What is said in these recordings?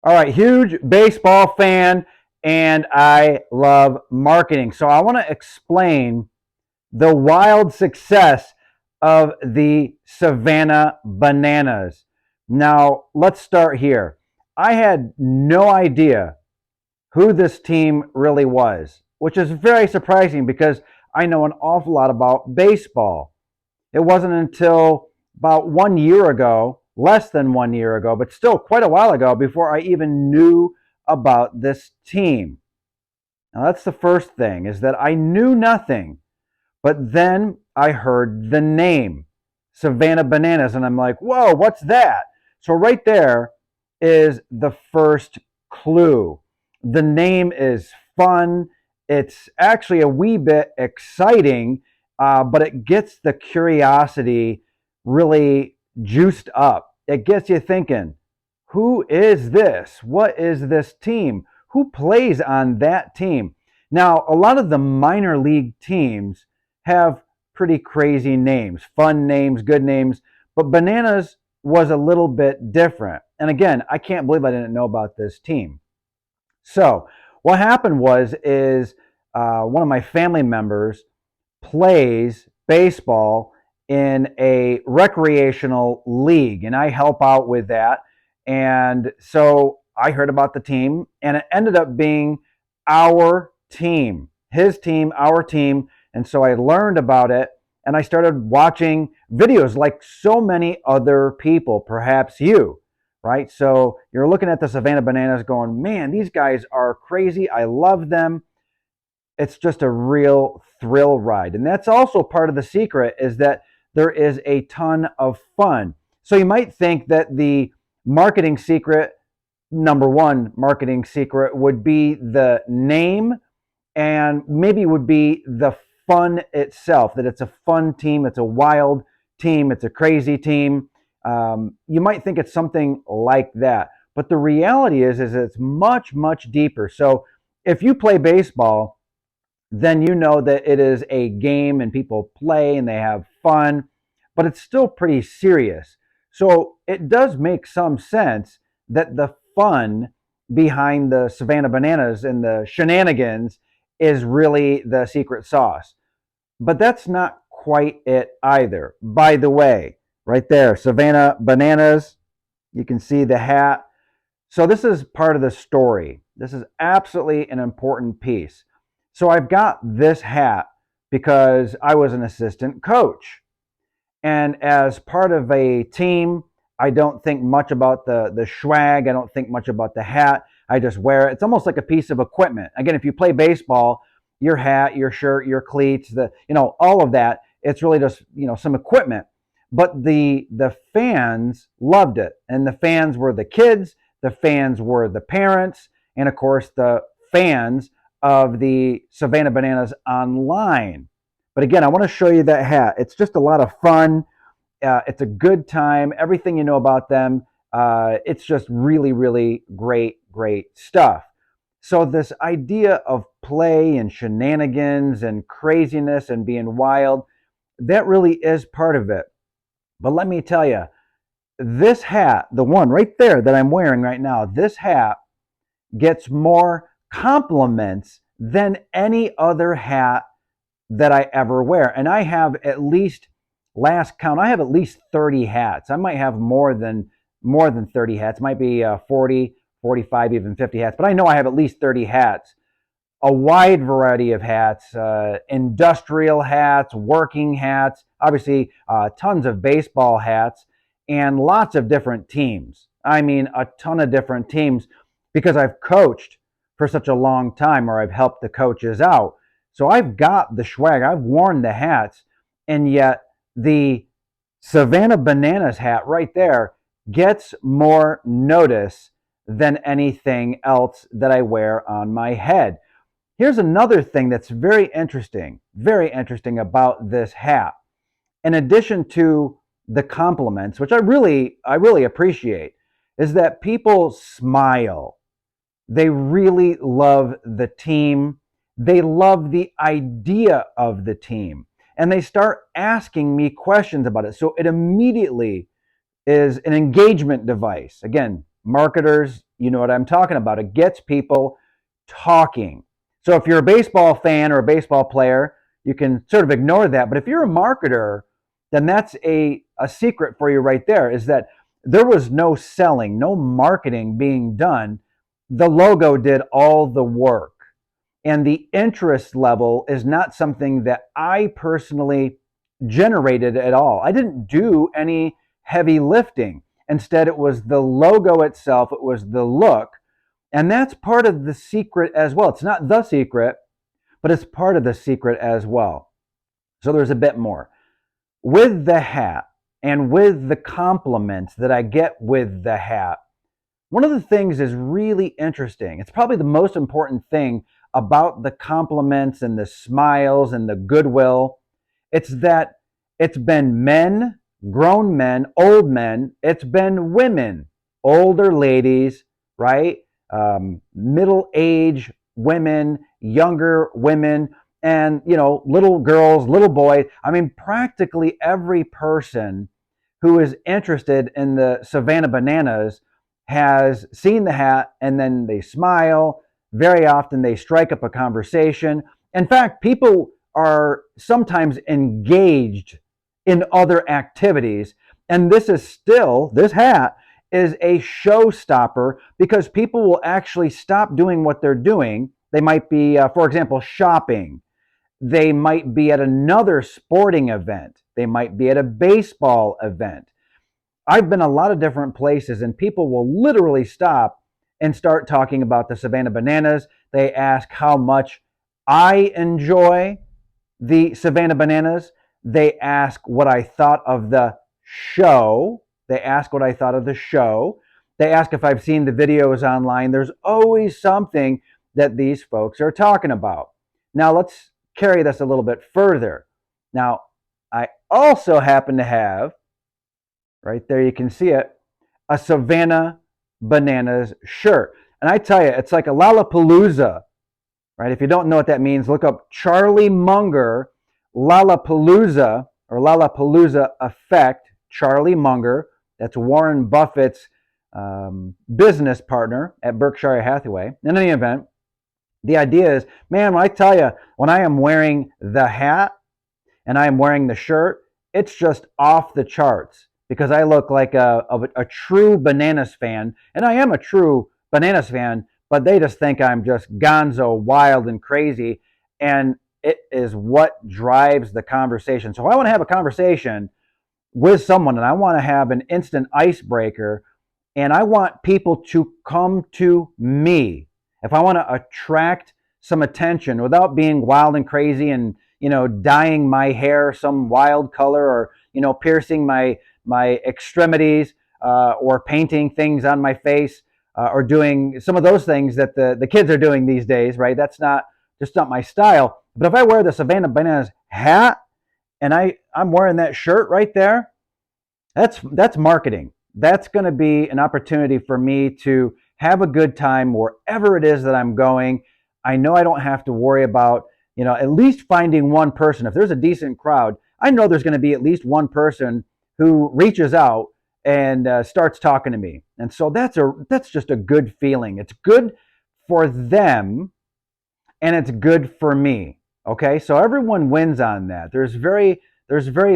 All right, huge baseball fan, and I love marketing. So I want to explain the wild success of the Savannah Bananas. Now, let's start here. I had no idea who this team really was, which is very surprising because I know an awful lot about baseball. It wasn't until about 1 year ago, less than 1 year ago, but still quite a while ago, before I even knew about this team. Now, that's the first thing, is that I knew nothing, but then I heard the name, Savannah Bananas, and I'm like, whoa, what's that? So, right there is the first clue. The name is fun. It's actually a wee bit exciting, but it gets the curiosity really juiced up. It gets you thinking, who is this? What is this team? Who plays on that team? Now, a lot of the minor league teams have pretty crazy names, fun names, good names, but Bananas was a little bit different. And again, I can't believe I didn't know about this team. So what happened is one of my family members plays baseball in a recreational league, and I help out with that. And so I heard about the team, and it ended up being our team, his team, our team. And so I learned about it, and I started watching videos like so many other people, perhaps you, right? So you're looking at the Savannah Bananas going, man, these guys are crazy. I love them. It's just a real thrill ride. And that's also part of the secret, is that there is a ton of fun. So you might think that the marketing secret, number one marketing secret, would be the name, and maybe would be the fun itself, that it's a fun team, it's a wild team, it's a crazy team. You might think it's something like that. But the reality is it's much, much deeper. So if you play baseball, then you know that it is a game and people play and they have fun, but it's still pretty serious. So it does make some sense that the fun behind the Savannah Bananas and the shenanigans is really the secret sauce. But that's not quite it either. By the way, right there, Savannah Bananas, you can see the hat. So this is part of the story. This is absolutely an important piece. So I've got this hat because I was an assistant coach. And as part of a team, I don't think much about the swag. I don't think much about the hat. I just wear it. It's almost like a piece of equipment. Again, if you play baseball, your hat, your shirt, your cleats, all of that, it's really just, some equipment. But the fans loved it. And the fans were the kids, the fans were the parents, and of course the fans of the Savannah Bananas online. But again, I want to show you that hat. It's just a lot of fun. It's a good time. Everything you know about them. It's just really, really great, great stuff. So this idea of play and shenanigans and craziness and being wild, that really is part of it. But let me tell you, this hat, the one right there that I'm wearing right now, this hat gets more compliments than any other hat that I ever wear. And I have at least, last count, I have at least 30 hats. I might have more than 30 hats. It might be 40, 45, even 50 hats. But I know I have at least 30 hats. A wide variety of hats, industrial hats, working hats, obviously tons of baseball hats, and lots of different teams. I mean, a ton of different teams because I've coached for such a long time, or I've helped the coaches out. So I've got the swag, I've worn the hats, and yet the Savannah Bananas hat right there gets more notice than anything else that I wear on my head. Here's another thing that's very interesting about this hat. In addition to the compliments, which I really appreciate, is that people smile. They really love the team. They love the idea of the team. And they start asking me questions about it. So it immediately is an engagement device. Again, marketers, you know what I'm talking about. It gets people talking. So if you're a baseball fan or a baseball player, you can sort of ignore that. But if you're a marketer, then that's a secret for you right there, is that there was no selling, no marketing being done. The logo did all the work. And the interest level is not something that I personally generated at all. I didn't do any heavy lifting. Instead, it was the logo itself, it was the look. And that's part of the secret as well. It's not the secret, but it's part of the secret as well. So there's a bit more. With the hat and with the compliments that I get with the hat, one of the things is really interesting. It's probably the most important thing about the compliments and the smiles and the goodwill. It's that it's been men, grown men, old men. It's been women, older ladies, right? Middle-aged women, younger women, and little girls, little boys. I mean, practically every person who is interested in the Savannah Bananas has seen the hat, and then they smile. Very often they strike up a conversation. In fact, people are sometimes engaged in other activities. And this hat is a showstopper, because people will actually stop doing what they're doing. They might be, for example, shopping. They might be at another sporting event. They might be at a baseball event. I've been a lot of different places, and people will literally stop and start talking about the Savannah Bananas. They ask how much I enjoy the Savannah Bananas. They ask what I thought of the show. They ask what I thought of the show. They ask if I've seen the videos online. There's always something that these folks are talking about. Now, let's carry this a little bit further. Now, I also happen to have, right there, you can see it, a Savannah Bananas shirt. And I tell you, it's like a Lollapalooza, right? If you don't know what that means, look up Charlie Munger, Lollapalooza, or Lollapalooza Effect, Charlie Munger. That's Warren Buffett's business partner at Berkshire Hathaway. In any event, the idea is, man, when I tell you, when I am wearing the hat and I am wearing the shirt, it's just off the charts, because I look like a true Bananas fan, and I am a true Bananas fan, but they just think I'm just gonzo, wild, and crazy, and it is what drives the conversation. So I want to have a conversation with someone, and I want to have an instant icebreaker, and I want people to come to me. If I want to attract some attention without being wild and crazy and dyeing my hair some wild color, or piercing my extremities, or painting things on my face, or doing some of those things that the kids are doing these days, right? That's just not my style. But if I wear the Savannah Bananas hat and I'm wearing that shirt right there, that's marketing. That's going to be an opportunity for me to have a good time wherever it is that I'm going. I know I don't have to worry about, at least finding one person. If there's a decent crowd, I know there's going to be at least one person who reaches out and starts talking to me. And so that's just a good feeling. It's good for them, and it's good for me. Okay, so everyone wins on that. There's very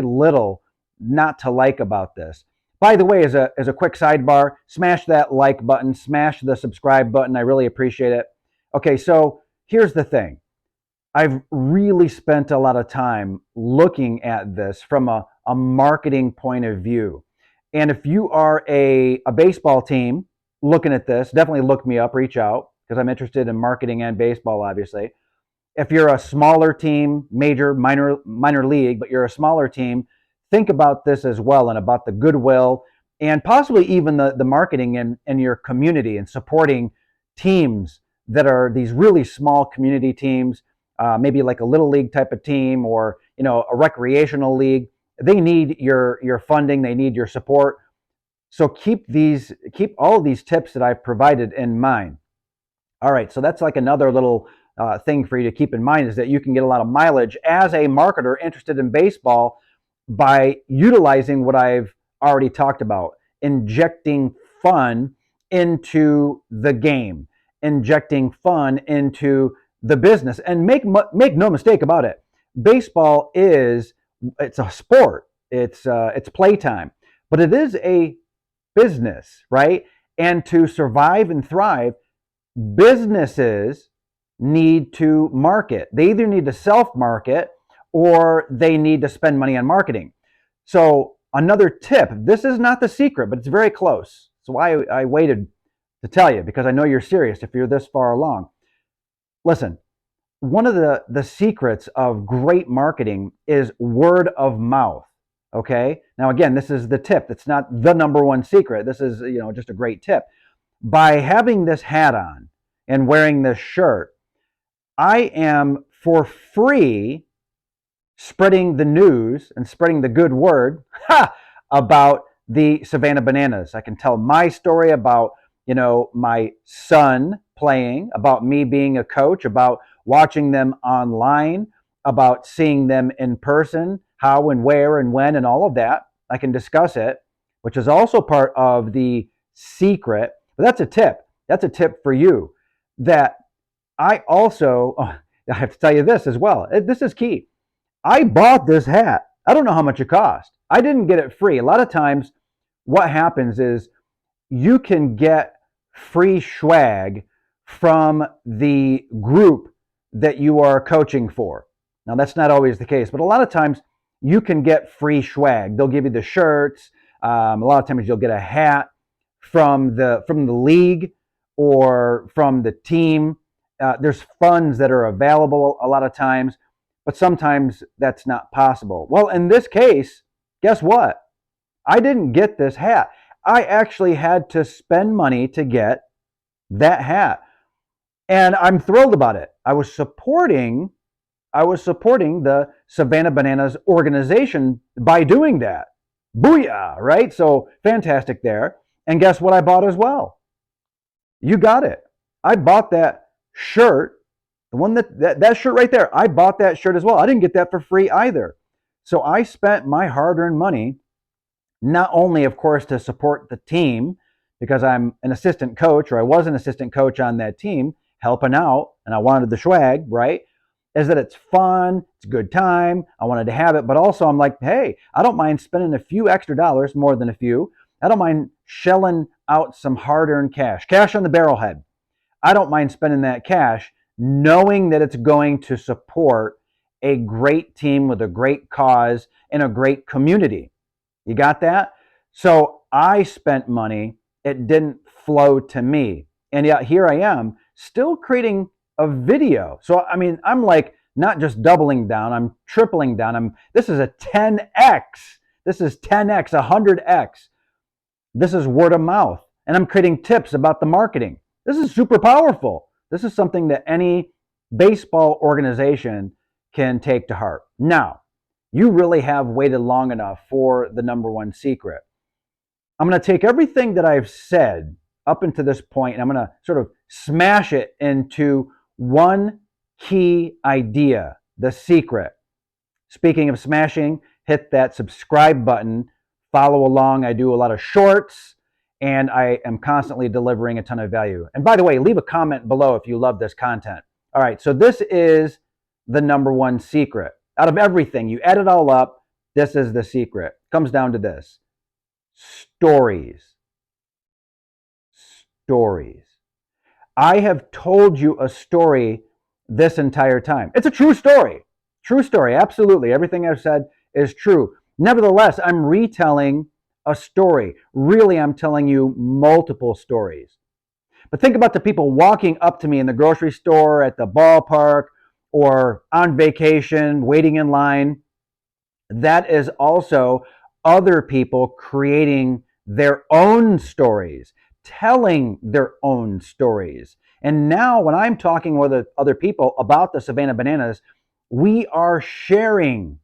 little not to like about this. By the way, as a quick sidebar, smash that like button, smash the subscribe button. I really appreciate it. Okay, so here's the thing. I've really spent a lot of time looking at this from a marketing point of view. And if you are a baseball team looking at this, definitely look me up, reach out, because I'm interested in marketing and baseball, obviously. If you're a smaller team, major, minor league, but you're a smaller team, think about this as well, and about the goodwill, and possibly even the marketing in your community, and supporting teams that are these really small community teams, maybe like a little league type of team, or a recreational league. They need your funding, they need your support. So keep all of these tips that I've provided in mind. All right, so that's like another little thing for you to keep in mind, is that you can get a lot of mileage as a marketer interested in baseball by utilizing what I've already talked about, injecting fun into the game, injecting fun into the business. And make no mistake about it, baseball is it's a sport. It's playtime, but it is a business, right? And to survive and thrive, businesses need to market. They either need to self market or they need to spend money on marketing. So, another tip, this is not the secret, but it's very close. So, why I waited to tell you, because I know you're serious if you're this far along. Listen, one of the secrets of great marketing is word of mouth. Okay. Now, again, this is the tip. It's not the number one secret. This is, just a great tip. By having this hat on and wearing this shirt, I am for free spreading the news and spreading the good word about the Savannah Bananas. I can tell my story about, my son playing, about me being a coach, about watching them online, about seeing them in person, how and where and when and all of that. I can discuss it, which is also part of the secret. But that's a tip. That's a tip for you that I also, I have to tell you this as well. This is key. I bought this hat. I don't know how much it cost. I didn't get it free. A lot of times, what happens is you can get free swag from the group that you are coaching for. Now, that's not always the case, but a lot of times you can get free swag. They'll give you the shirts. A lot of times you'll get a hat from the league or from the team. There's funds that are available a lot of times, but sometimes that's not possible. Well, in this case, guess what? I didn't get this hat. I actually had to spend money to get that hat. And I'm thrilled about it. I was supporting the Savannah Bananas organization by doing that. Booyah, right? So fantastic there. And guess what I bought as well? You got it. I bought that shirt, the one that shirt right there. I bought that shirt as well. I didn't get that for free either. So I spent my hard-earned money, not only, of course, to support the team, because I'm an assistant coach, or I was an assistant coach on that team, helping out, and I wanted the swag, right? Is that it's fun, it's a good time, I wanted to have it, but also I'm like, hey, I don't mind spending a few extra dollars, more than a few. I don't mind shelling out some hard-earned cash on the barrelhead. I don't mind spending that cash knowing that it's going to support a great team with a great cause and a great community. You got that? So I spent money. It didn't flow to me. And yet here I am still creating a video. So, I mean, I'm like not just doubling down, I'm tripling down. This is a 10x. This is 10x, 100x. This is word of mouth. And I'm creating tips about the marketing. This is super powerful. This is something that any baseball organization can take to heart. Now, you really have waited long enough for the number one secret. I'm going to take everything that I've said up until this point and I'm going to sort of smash it into one key idea, the secret. Speaking of smashing, hit that subscribe button, follow along. I do a lot of shorts and I am constantly delivering a ton of value. And by the way, leave a comment below if you love this content. All right, so this is the number one secret. Out of everything, you add it all up, this is the secret. It comes down to this. Stories. Stories. I have told you a story this entire time. It's a true story. True story, absolutely. Everything I've said is true. Nevertheless, I'm retelling a story. Really, I'm telling you multiple stories. But think about the people walking up to me in the grocery store, at the ballpark, or on vacation, waiting in line. That is also other people creating their own stories, telling their own stories. And now when I'm talking with other people about the Savannah Bananas, we are sharing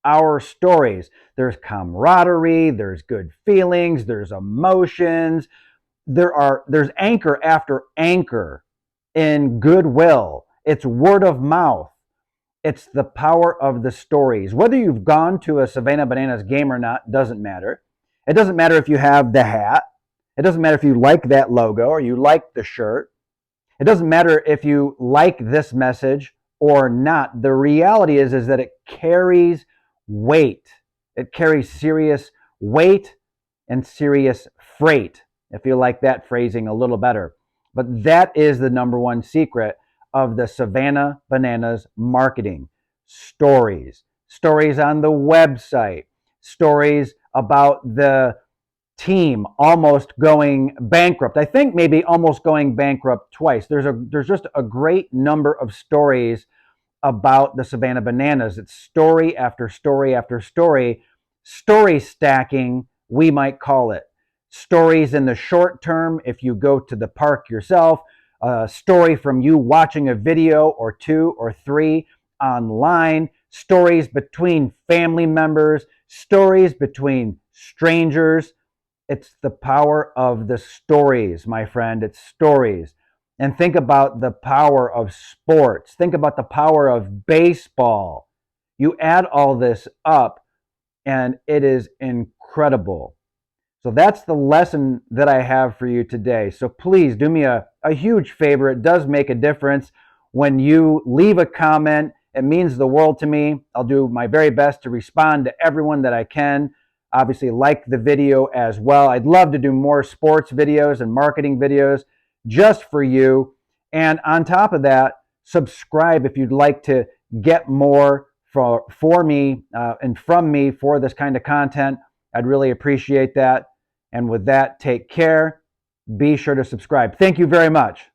our stories. There's camaraderie, there's good feelings, there's emotions, there's anchor after anchor in goodwill. It's word of mouth. It's the power of the stories. Whether you've gone to a Savannah Bananas game or not doesn't matter. It doesn't matter if you have the hat. It doesn't matter if you like that logo or you like the shirt. It doesn't matter if you like this message or not. The reality is that it carries weight. It carries serious weight and serious freight, if you like that phrasing a little better. But that is the number one secret of the Savannah Bananas marketing. Stories. Stories on the website. Stories about the team almost going bankrupt. I think maybe almost going bankrupt twice. There's just a great number of stories about the Savannah Bananas. It's story after story after story, story stacking, we might call it. Stories in the short term, if you go to the park yourself, a story from you watching a video or two or three online, stories between family members, stories between strangers. It's the power of the stories, my friend. It's stories. And think about the power of sports. Think about the power of baseball. You add all this up, and it is incredible. So that's the lesson that I have for you today. So please do me a huge favor. It does make a difference when you leave a comment. It means the world to me. I'll do my very best to respond to everyone that I can. Obviously, like the video as well. I'd love to do more sports videos and marketing videos just for you. And on top of that, subscribe if you'd like to get more for me and from me for this kind of content. I'd really appreciate that. And with that, take care. Be sure to subscribe. Thank you very much.